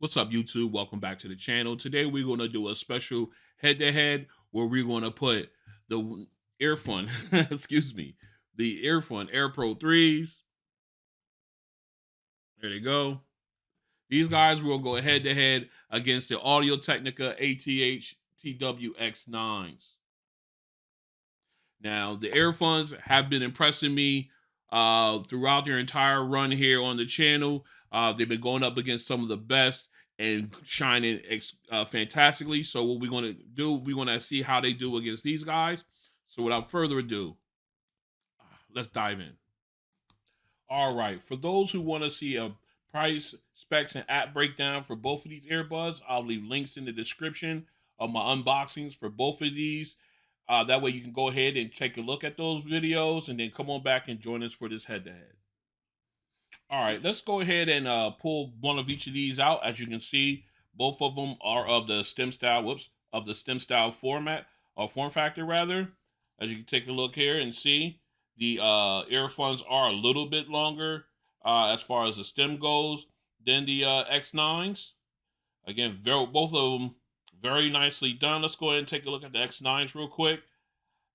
What's up, YouTube? Welcome back to the channel. Today we're going to do a special head-to-head where we're going to put the Earfun, excuse me, the Earfun Air Pro 3s. There they go. These guys will go head-to-head against the Audio-Technica ATH-TWX9s. Now, the Earfuns have been impressing me throughout their entire run here on the channel. They've been going up against some of the best and shining fantastically. So what we're going to do, we're going to see how they do against these guys. So without further ado, let's dive in. All right, for those who want to see a price, specs, and app breakdown for both of these earbuds, I'll leave links in the description of my unboxings for both of these. That way you can go ahead and take a look at those videos and then come on back and join us for this head-to-head. All right, let's go ahead and pull one of each of these out. As you can see, both of them are of the stem style, of the stem style format, or form factor rather. As you can take a look here and see, the earphones are a little bit longer as far as the stem goes than the X9s. Again, both of them very nicely done. Let's go ahead and take a look at the X9s real quick.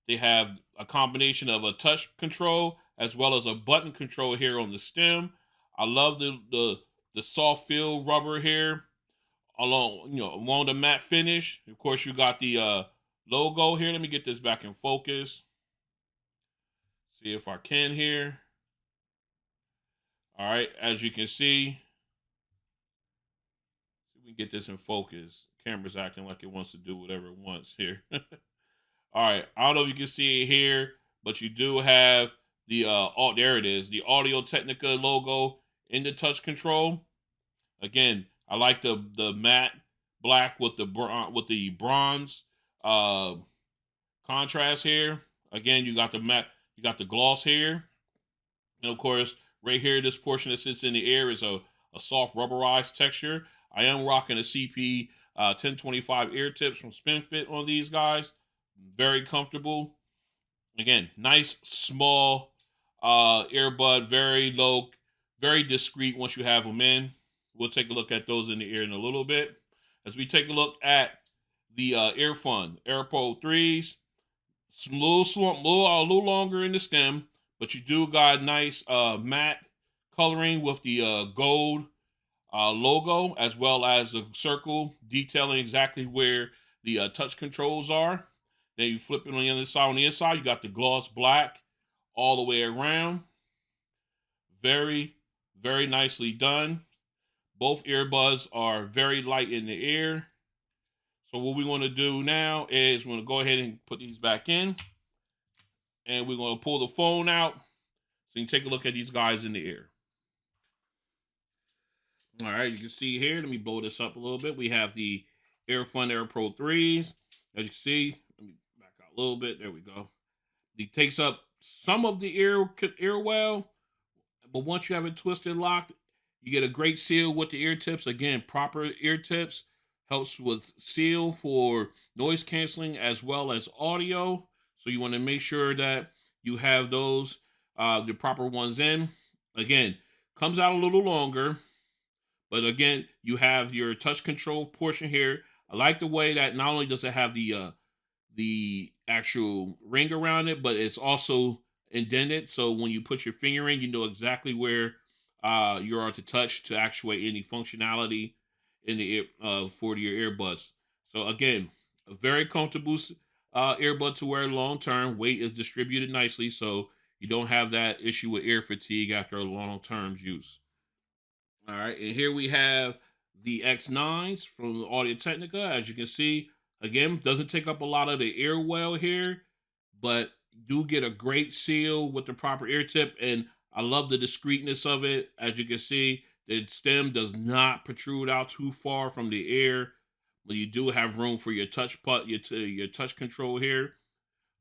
They have a combination of a touch control as well as a button control here on the stem. I love the soft feel rubber here along the matte finish. Of course, you got the logo here. Let me get this back in focus. See if I can here. All right, as you can see we can get this in focus. Camera's acting like it wants to do whatever it wants here. All right, I don't know if you can see it here, but you do have the there it is, the Audio-Technica logo in the touch control. Again, I like the matte black with the bronze contrast here. Again, you got the matte, you got the gloss here, and of course, right here, this portion that sits in the air is a soft rubberized texture. I am rocking a CP 1025 ear tips from SpinFit on these guys. Very comfortable. Again, nice small earbud, very low, very discreet once you have them in. We'll take a look at those in the ear in a little bit. As we take a look at the Earfun Air Pro 3s, it's a little longer in the stem, but you do got nice matte coloring with the gold logo, as well as the circle detailing exactly where the touch controls are. Then you flip it on the other side. On the inside, you got the gloss black all the way around. Very, very nicely done. Both earbuds are very light in the ear. So what we want to do now is we're going to go ahead and put these back in. And we're going to pull the phone out so you can take a look at these guys in the ear. All right, you can see here. Let me blow this up a little bit. We have the Earfun Air Pro 3s. As you can see, let me back out a little bit. There we go. It takes up some of the ear well, but once you have it twisted locked, you get a great seal with the ear tips. Again, proper ear tips helps with seal for noise canceling as well as audio. So you want to make sure that you have those the proper ones in. Again, comes out a little longer. But again, you have your touch control portion here. I like the way that not only does it have the actual ring around it, but it's also indented. So when you put your finger in, you know exactly where you are to touch to actuate any functionality in the ear for your earbuds. So again, a very comfortable earbud to wear long term. Weight is distributed nicely, so you don't have that issue with ear fatigue after a long term use. All right, and here we have the X9s from Audio-Technica. As you can see, again, doesn't take up a lot of the ear well here, but do get a great seal with the proper ear tip, and I love the discreetness of it. As you can see, the stem does not protrude out too far from the ear, but you do have room for your your touch control here.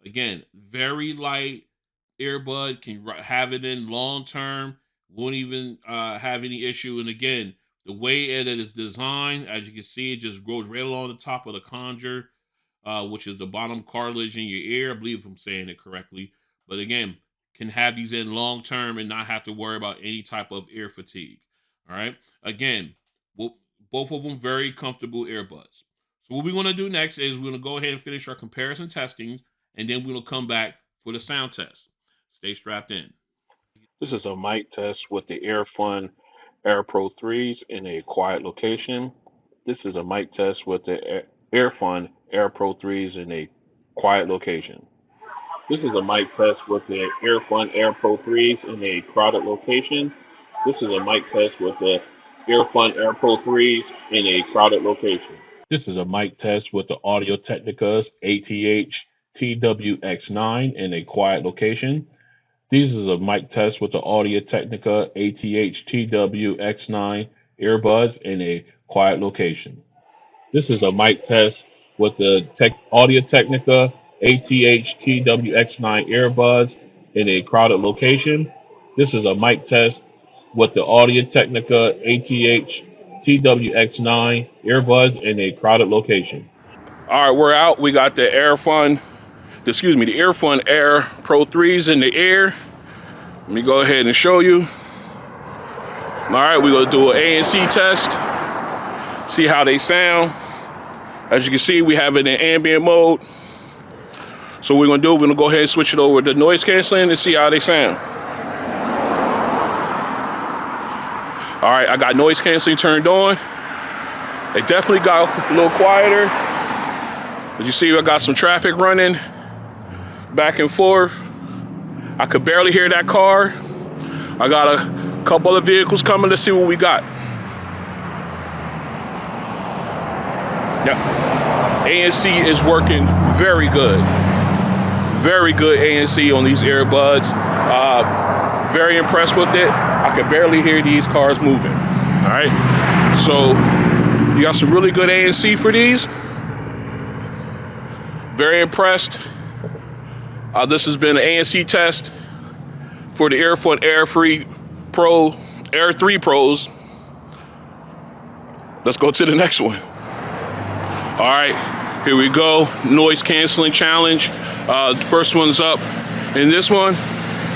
Again, very light earbud, can have it in long term, won't even have any issue. And again, the way it is designed, as you can see, it just goes right along the top of the conjure, which is the bottom cartilage in your ear. I believe if I'm saying it correctly. But again, can have these in long term and not have to worry about any type of ear fatigue. All right. Again, both of them very comfortable earbuds. So what we're going to do next is we're going to go ahead and finish our comparison testings, and then we're going to come back for the sound test. Stay strapped in. This is a mic test with the Earfun Air Pro 3s in a quiet location. This is a mic test with the Earfun Air Pro 3s in a quiet location. This is a mic test with the Earfun Air Pro 3s in a crowded location. This is a mic test with the Earfun Air Pro 3s in a crowded location. This is a mic test with the Audio-Technica ATH-TWX9 in a quiet location. This is a mic test with the Audio-Technica ATH-TWX9 earbuds in a quiet location. This is a mic test with the Audio-Technica ATH-TWX9 earbuds in a crowded location. This is a mic test with the Audio-Technica ATH-TWX9 earbuds in a crowded location. All right, we're out. We got the Earfun Air Pro 3s in the air. Let me go ahead and show you. All right, we're gonna do an ANC test, see how they sound. As you can see, we have it in ambient mode. So what we're gonna go ahead and switch it over to noise canceling and see how they sound. All right, I got noise canceling turned on. They definitely got a little quieter. As you see, I got some traffic running back and forth. I could barely hear that car. I got a couple of vehicles coming. Let's see what we got. Yep. ANC is working very good. Very good ANC on these earbuds. Very impressed with it. I could barely hear these cars moving. All right. So you got some really good ANC for these. Very impressed. This has been an ANC test for the Earfun Air 3 Pros. Let's go to the next one. All right, here we go. Noise canceling challenge. First one's up. And this one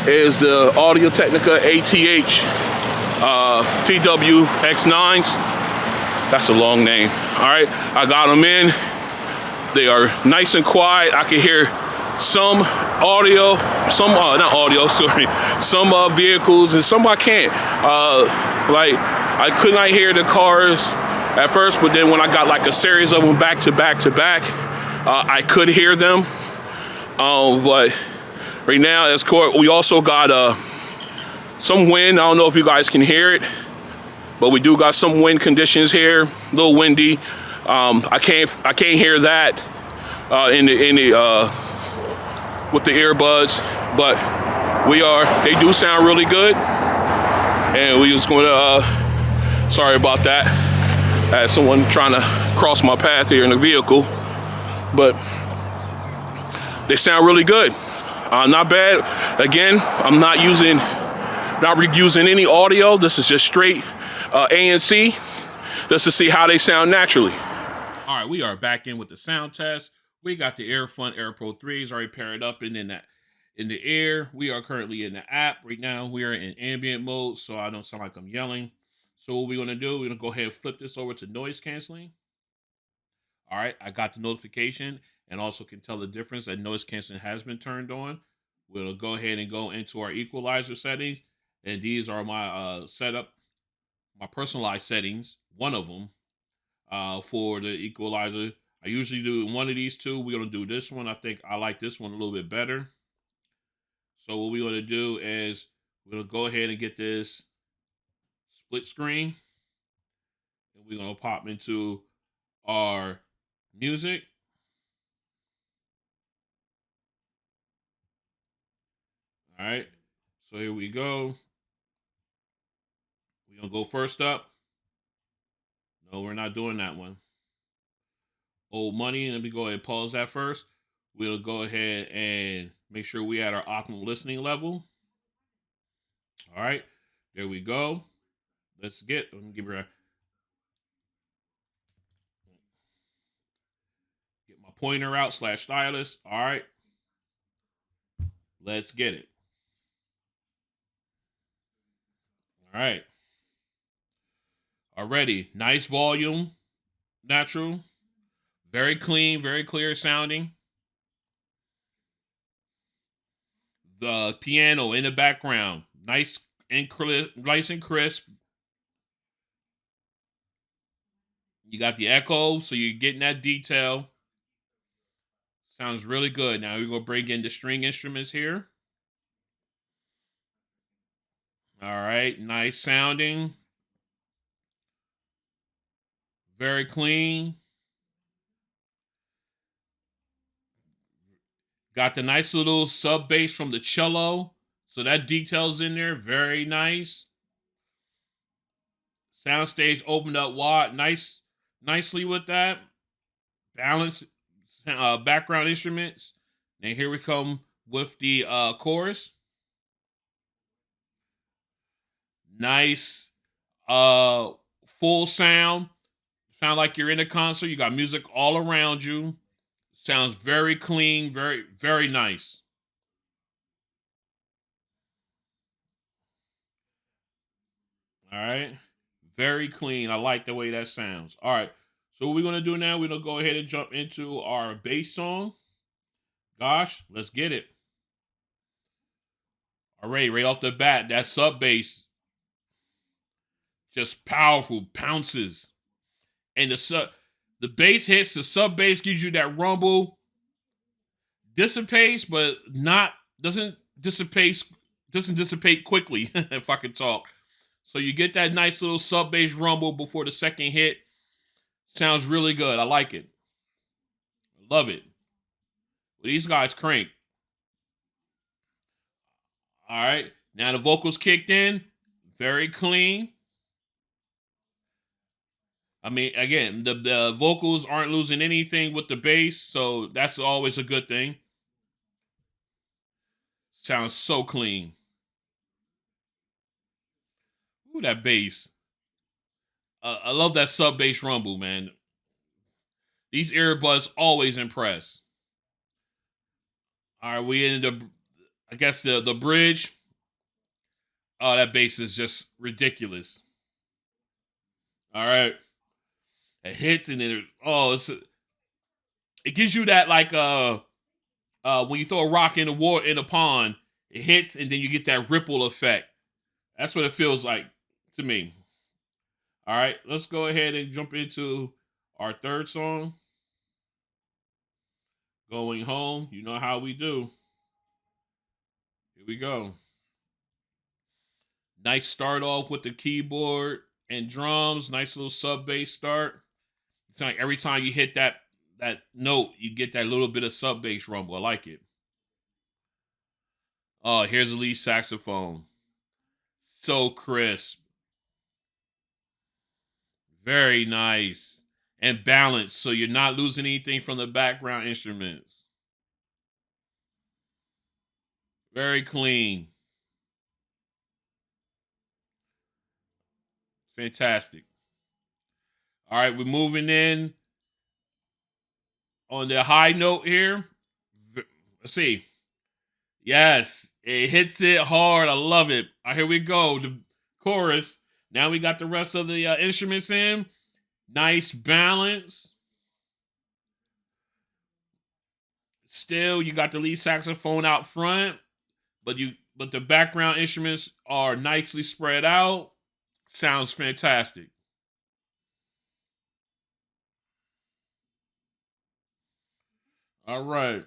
is the Audio-Technica ATH-TWX9s. That's a long name. All right, I got them in. They are nice and quiet. I can hear some audio, some vehicles, and some I can't. Like I could not hear the cars at first, but then when I got like a series of them back to back to back, I could hear them. But right now, we also got some wind. I don't know if you guys can hear it, but we do got some wind conditions here. A little windy. I can't hear that with the earbuds, but they do sound really good. And we just gonna sorry about that. I had someone trying to cross my path here in the vehicle, but they sound really good. Not bad. Again, I'm not reusing any audio. This is just straight ANC, just to see how they sound naturally. All right, we are back in with the sound test. We got the Earfun Air Pro 3s already paired up and in the air. We are currently in the app. Right now, we are in ambient mode, so I don't sound like I'm yelling. So what we're gonna do, we're gonna go ahead and flip this over to noise canceling. All right, I got the notification and also can tell the difference that noise canceling has been turned on. We'll go ahead and go into our equalizer settings, and these are my my personalized settings. One of them for the equalizer. I usually do one of these two. We're gonna do this one. I think I like this one a little bit better. So what we're gonna do is we're gonna go ahead and get this split screen, and we're gonna pop into our music. All right, so here we go. We're gonna go first up. No, we're not doing that one. Old money. Let me go ahead and pause that first. We'll go ahead and make sure we at our optimal listening level. All right, there we go. Let me get my pointer out / stylus. All right, let's get it. All right. Already, nice volume, natural, very clean, very clear sounding. The piano in the background, nice and crisp, nice and crisp. You got the echo, so you're getting that detail. Sounds really good. Now we're gonna bring in the string instruments here. All right, nice sounding, very clean. Got the nice little sub bass from the cello, so that detail's in there, very nice. Soundstage opened up wide, nicely with that. Balance, background instruments. And here we come with the chorus. Nice, uh, full sound. Sound like you're in a concert. You got music all around you. Sounds very clean, very nice. All right, very clean. I like the way that sounds. All right, so what we're gonna do now? We're gonna go ahead and jump into our bass song. Gosh, let's get it. All right off the bat, that sub bass just powerful, pounces, and the bass hits, the sub bass gives you that rumble, dissipates, but not doesn't dissipate doesn't dissipate quickly. If I could talk, so you get that nice little sub bass rumble before the second hit. Sounds really good. I like it. Love it. Well, these guys crank. All right, now the vocals kicked in, very clean. I mean, again, the vocals aren't losing anything with the bass, so that's always a good thing. Sounds so clean. Ooh, that bass. I love that sub bass rumble, man. These earbuds always impress. All right, we in the, I guess the bridge. Oh, that bass is just ridiculous. All right, it hits and then it gives you that like when you throw a rock in the water in a pond, it hits and then you get that ripple effect. That's what it feels like to me. All right, let's go ahead and jump into our third song, Going Home. You know how we do. Here we go. Nice start off with the keyboard and drums. Nice little sub bass start. It's like every time you hit that note, you get that little bit of sub bass rumble. I like it. Oh, here's the lead saxophone. So crisp. Very nice. And balanced, so you're not losing anything from the background instruments. Very clean. Fantastic. All right, we're moving in on the high note here. Let's see. Yes, it hits it hard. I love it. All right, here we go. The chorus. Now we got the rest of the instruments in. Nice balance. Still, you got the lead saxophone out front, but the background instruments are nicely spread out. Sounds fantastic. All right.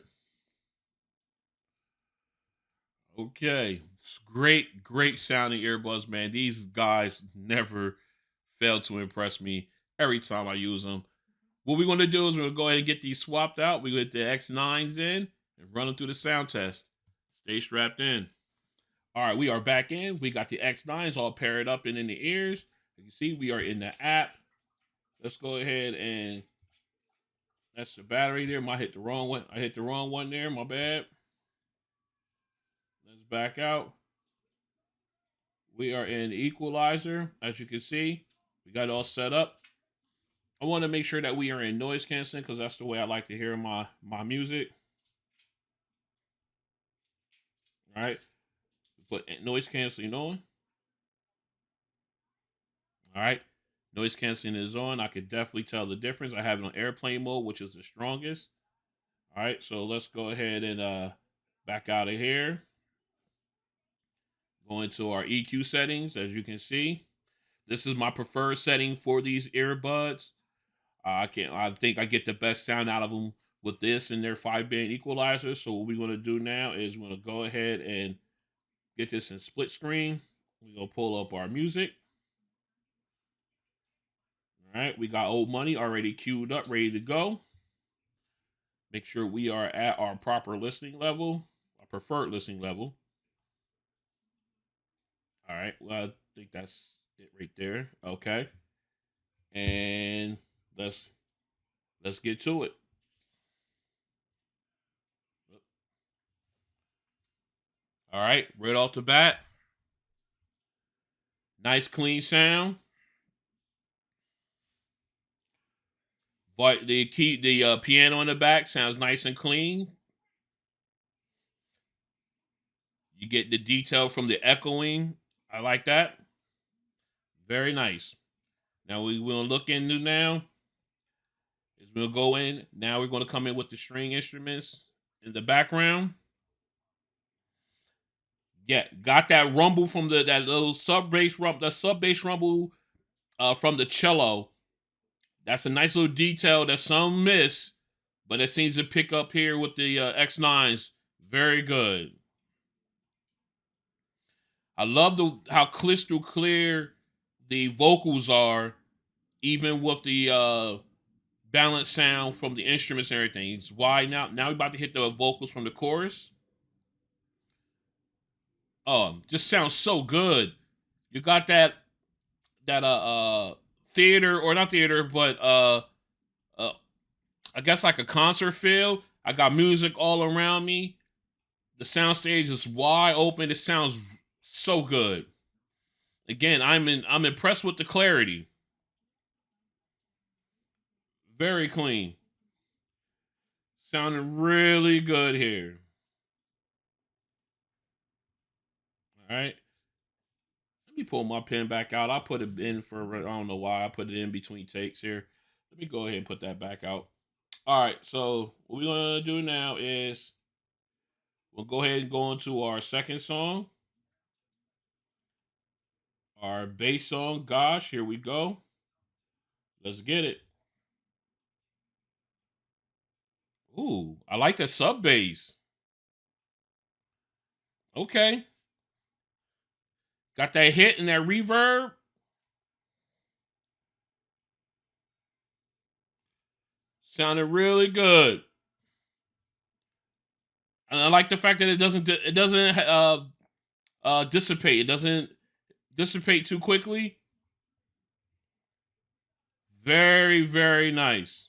Okay. Great sounding earbuds, man. These guys never fail to impress me every time I use them. What we're going to do is we're going to go ahead and get these swapped out. We get the X9s in and run them through the sound test. Stay strapped in. All right, we are back in. We got the X9s all paired up and in the ears. You can see we are in the app. Let's go ahead and that's the battery there. I hit the wrong one. I hit the wrong one there. My bad. Let's back out. We are in equalizer. As you can see, we got it all set up. I want to make sure that we are in noise canceling because that's the way I like to hear my music. All right. Put noise canceling on. All right. Noise canceling is on. I could definitely tell the difference. I have it on airplane mode, which is the strongest. All right, so let's go ahead and back out of here. Go into our EQ settings. As you can see, this is my preferred setting for these earbuds. I think I get the best sound out of them with this and their 5-band equalizer. So what we're gonna do now is we're gonna go ahead and get this in split screen. We're gonna pull up our music. All right, we got Old Money already queued up, ready to go. Make sure we are at our proper listening level, our preferred listening level. All right, well, I think that's it right there. Okay, and let's get to it. All right, right off the bat, nice clean sound. But the piano in the back sounds nice and clean. You get the detail from the echoing. I like that. Very nice. Now we will look into now is we'll go in. Now we're going to come in with the string instruments in the background. Yeah, got that rumble from that little sub bass rumble, the sub bass rumble from the cello. That's a nice little detail that some miss, but it seems to pick up here with the X9s. Very good. I love how crystal clear the vocals are, even with the balanced sound from the instruments and everything. It's why now we're about to hit the vocals from the chorus. Just sounds so good. You got that theater, or not theater, but uh I guess like a concert feel. I got music all around me. The sound stage is wide open. It sounds so good. Again, I'm impressed with the clarity. Very clean. Sounding really good here. All right. Let me pull my pen back out. I put it in for, I don't know why I put it in between takes here. Let me go ahead and put that back out. All right. So what we're going to do now is we'll go ahead and go into our second song. Our bass song, Gosh. Here we go. Let's get it. Ooh, I like the sub bass. Okay. Got that hit and that reverb. Sounded really good. And I like the fact that it doesn't dissipate. It doesn't dissipate too quickly. Very, very nice.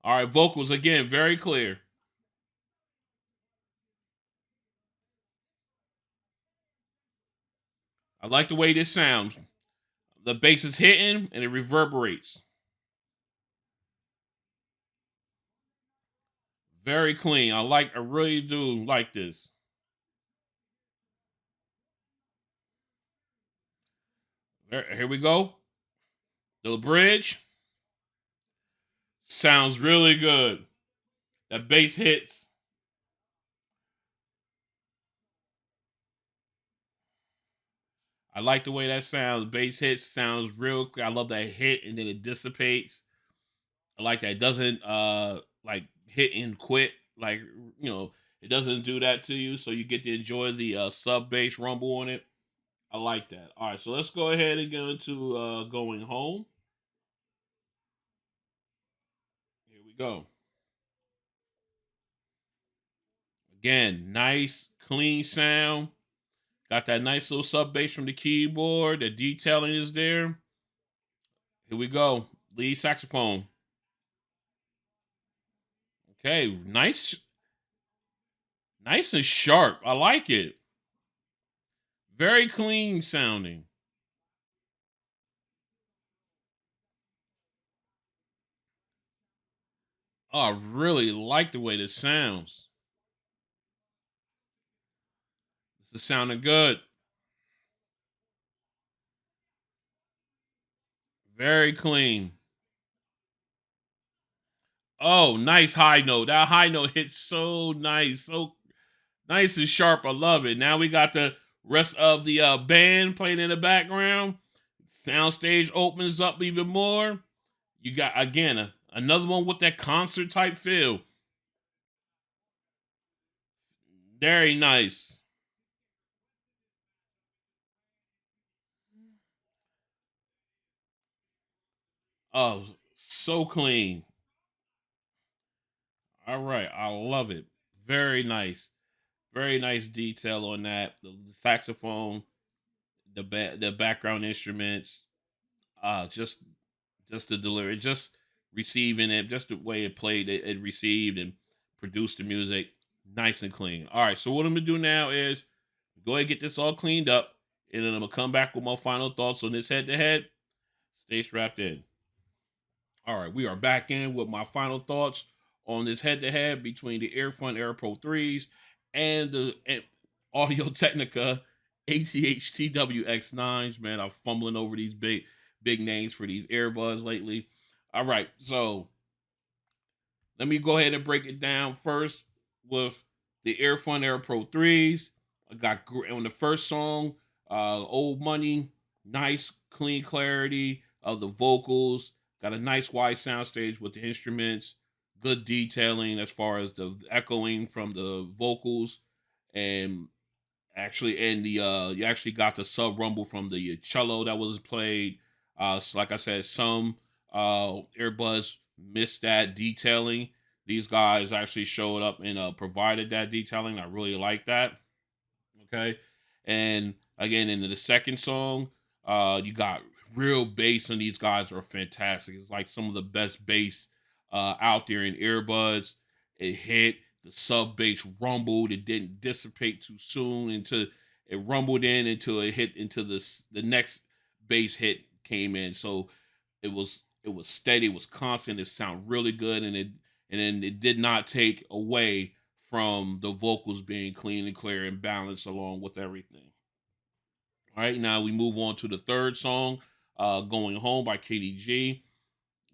All right, vocals again, very clear. I like the way this sounds. The bass is hitting and it reverberates. Very clean. I really do like this. Here we go. The bridge sounds really good. That bass hits. I like the way that sounds. Bass hits sounds real clear. I love that hit and then it dissipates. I like that. It doesn't like hit and quit. Like, it doesn't do that to you. So you get to enjoy the sub bass rumble on it. I like that. All right, so let's go ahead and go into going home. Here we go. Again, nice, clean sound. Got that nice little sub bass from the keyboard. The detailing is there. Here we go. Lead saxophone. Okay, nice and sharp. I like it. Very clean sounding. Oh, I really like the way this sounds. This is sounding good. Very clean. Oh, nice high note. That high note hits so nice, so nice and sharp. I love it. Now we got the rest of the band playing in the background. Soundstage opens up even more. You got again another one with that concert type feel. Very nice. Oh, so clean. All right, I love it. Very nice. Very nice detail on that. The saxophone, the background instruments, just the delivery, just receiving it, just the way it played, it received and produced the music, nice and clean. All right, so what I'm gonna do now is go ahead and get this all cleaned up, and then I'm gonna come back with my final thoughts on this head to head. Stay strapped in. All right, we are back in with my final thoughts on this head to head between the Earfun Air Pro 3s and the Audio Technica ATH-TWX9s. Man, I'm fumbling over these big names for these earbuds lately. All right, so let me go ahead and break it down first with the Earfun Air Pro 3s. I got on the first song, Old Money, nice, clean clarity of the vocals. Got a nice wide soundstage with the instruments, good detailing as far as the echoing from the vocals, and actually, and the you actually got the sub rumble from the cello that was played. So like I said, some earbuds missed that detailing. These guys actually showed up and provided that detailing. I really like that. Okay. And again, into the second song, you got real bass, and these guys are fantastic. It's like some of the best bass out there in earbuds. It hit, the sub bass rumbled, it didn't dissipate too soon into it rumbled in until it hit into the next bass hit came in. So it was steady, it was constant, it sounded really good, and then it did not take away from the vocals being clean and clear and balanced along with everything. All right, now we move on to the third song, Going Home by KDG.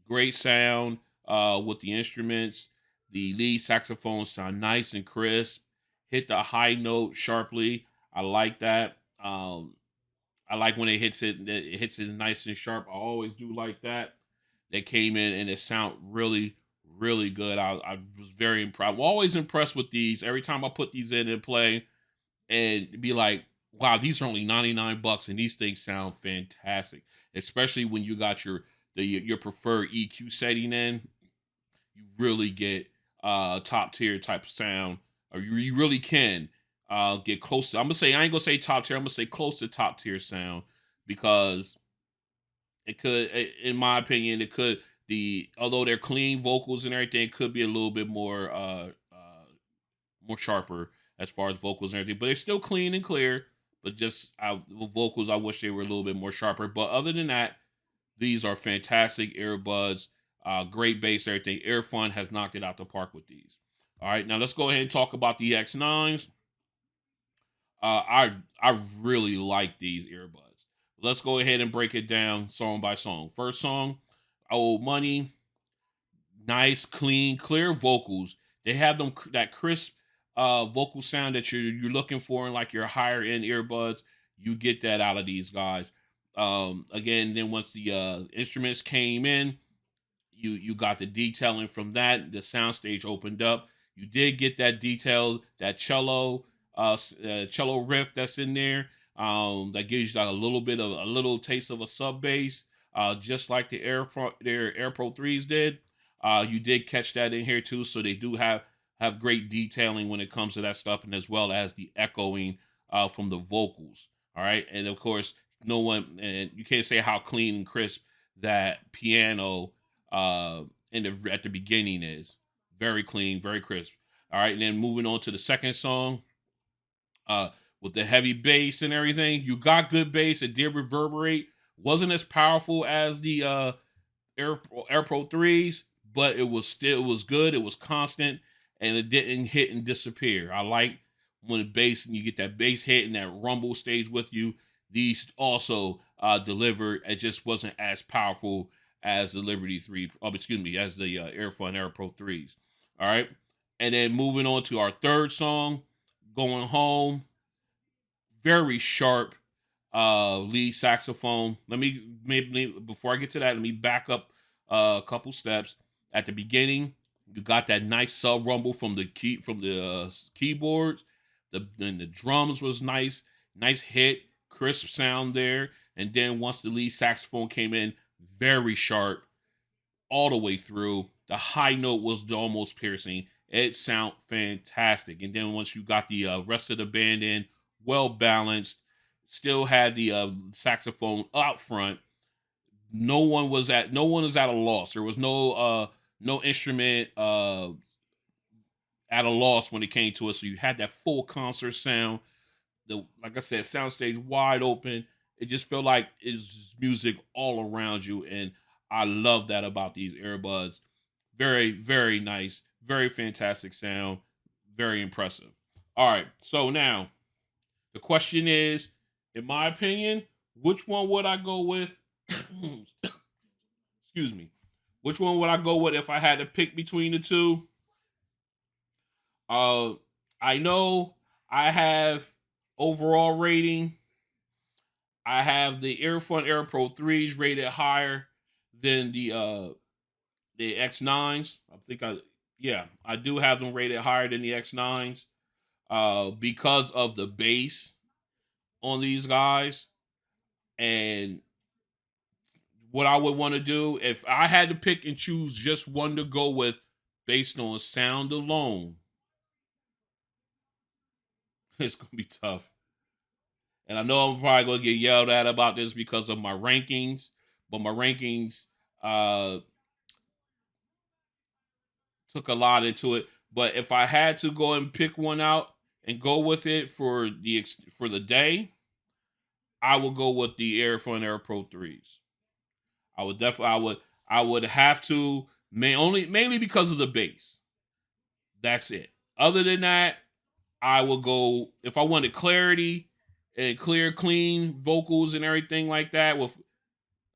Great sound with the instruments. The lead saxophone sound nice and crisp. Hit the high note sharply. I like that. I like when it hits it nice and sharp. I always do like that. They came in and it sound really, really good. I was very impressed. I'm always impressed with these. Every time I put these in and play, and be like, wow, these are only 99 bucks and these things sound fantastic. Especially when you got your preferred EQ setting in, you really get top tier type of sound, or you really can get close to, I'm gonna say, I ain't gonna say top tier, I'm gonna say close to top tier sound, because it could, in my opinion, it could, the although they're clean vocals and everything, it could be a little bit more sharper as far as vocals and everything, but they're still clean and clear. But just vocals, I wish they were a little bit more sharper. But other than that, these are fantastic earbuds. Great bass, everything. Earfun has knocked it out the park with these. All right, now let's go ahead and talk about the X9s. I really like these earbuds. Let's go ahead and break it down song by song. First song, Old Money, nice, clean, clear vocals. They have them that crisp vocal sound that you're looking for in like your higher end earbuds. You get that out of these guys. Again, then once the instruments came in, you got the detailing from that. The soundstage opened up. You did get that detail, that cello riff that's in there. That gives you like a little taste of a sub bass, just like their Air Pro 3s did. You did catch that in here too, so they do have great detailing when it comes to that stuff, and as well as the echoing from the vocals. All right, and of course, no one, and you can't say how clean and crisp that piano in the at the beginning is. Very clean, very crisp. All right, and then moving on to the second song, uh, with the heavy bass and everything, you got good bass. It did reverberate. Wasn't as powerful as the Air Pro 3s, but it was good. It was constant, and it didn't hit and disappear. I like when the bass, and you get that bass hit and that rumble stage with you. these also delivered. It just wasn't as powerful as the Liberty 3, excuse me, as the Earfun Air Pro 3s. All right. And then moving on to our third song, Going Home. Very sharp lead saxophone. Let me maybe before I get to that, let me back up a couple steps. At the beginning, you got that nice sub rumble from the keyboards. The drums was nice hit, crisp sound there. And then once the lead saxophone came in, very sharp all the way through. The high note was almost piercing. It sounded fantastic. And then once you got the rest of the band in, well balanced, still had the saxophone out front. No one was at a loss. There was no instrument at a loss when it came to it. So you had that full concert sound. Like I said, soundstage wide open. It just felt like it's music all around you, and I love that about these earbuds. Very, very nice, very fantastic sound, very impressive. All right, so now the question is, in my opinion, which one would I go with? Excuse me. Which one would I go with if I had to pick between the two? Uh, I know I have overall rating. I have the Earfun Air Pro 3s rated higher than the X9s. I do have them rated higher than the X9s because of the bass on these guys. And what I would want to do if I had to pick and choose just one to go with based on sound alone, it's gonna be tough. And I know I'm probably gonna get yelled at about this because of my rankings, but my rankings took a lot into it. But if I had to go and pick one out and go with it for the day, I would go with the Earfun Air Pro 3s. I would have to mainly because of the bass. That's it. Other than that, I would go if I wanted clarity and clear, clean vocals and everything like that.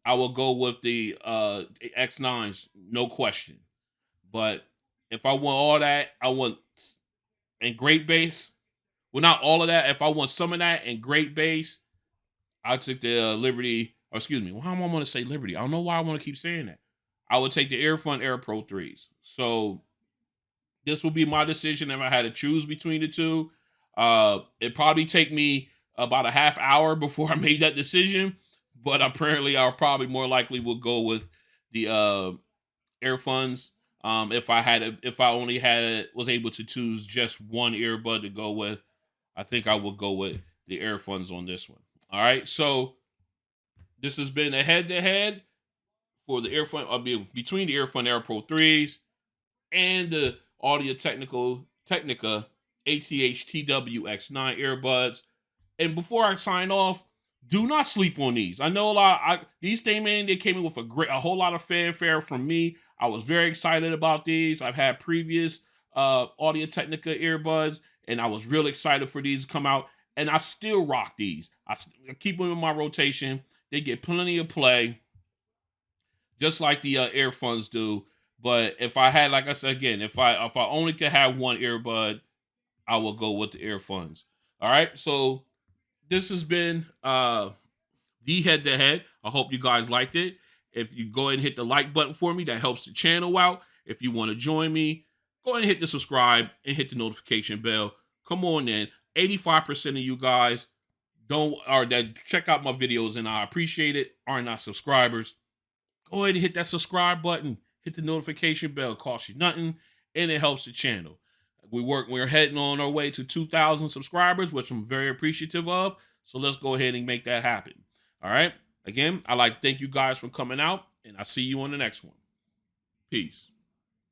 I will go with the X9s, no question. But if I want all that, I want and great bass. Well, not all of that. If I want some of that and great bass, I took the Liberty. Or excuse me. Why am I want to say Liberty? I don't know why I want to keep saying that. I would take the Earfun Air Pro 3s. So this would be my decision if I had to choose between the two. It'd probably take me about a half hour before I made that decision, but apparently I'll probably more likely will go with the Earfuns. If I only was able to choose just one earbud to go with, I think I would go with the Earfuns on this one. All right, so this has been a head-to-head for the between the Earfun Air Pro 3s and the Audio-Technica ATH-TWX9 earbuds. And before I sign off, do not sleep on these. I know these they came in with a whole lot of fanfare from me. I was very excited about these. I've had previous Audio-Technica earbuds, and I was real excited for these to come out. And I still rock these. I keep them in my rotation. They get plenty of play, just like the Earfuns do. But if I had, like I said again, if I only could have one earbud, I will go with the Earfuns. All right, so this has been the head to head. I hope you guys liked it. If you go ahead and hit the like button for me, that helps the channel out. If you want to join me, go ahead and hit the subscribe and hit the notification bell. Come on in. 85% of you guys that check out my videos and I appreciate it are not subscribers. Go ahead and hit that subscribe button. Hit the notification bell. It costs you nothing, and it helps the channel. We're heading on our way to 2,000 subscribers, which I'm very appreciative of. So let's go ahead and make that happen. All right. Again, I'd like to thank you guys for coming out, and I'll see you on the next one. Peace.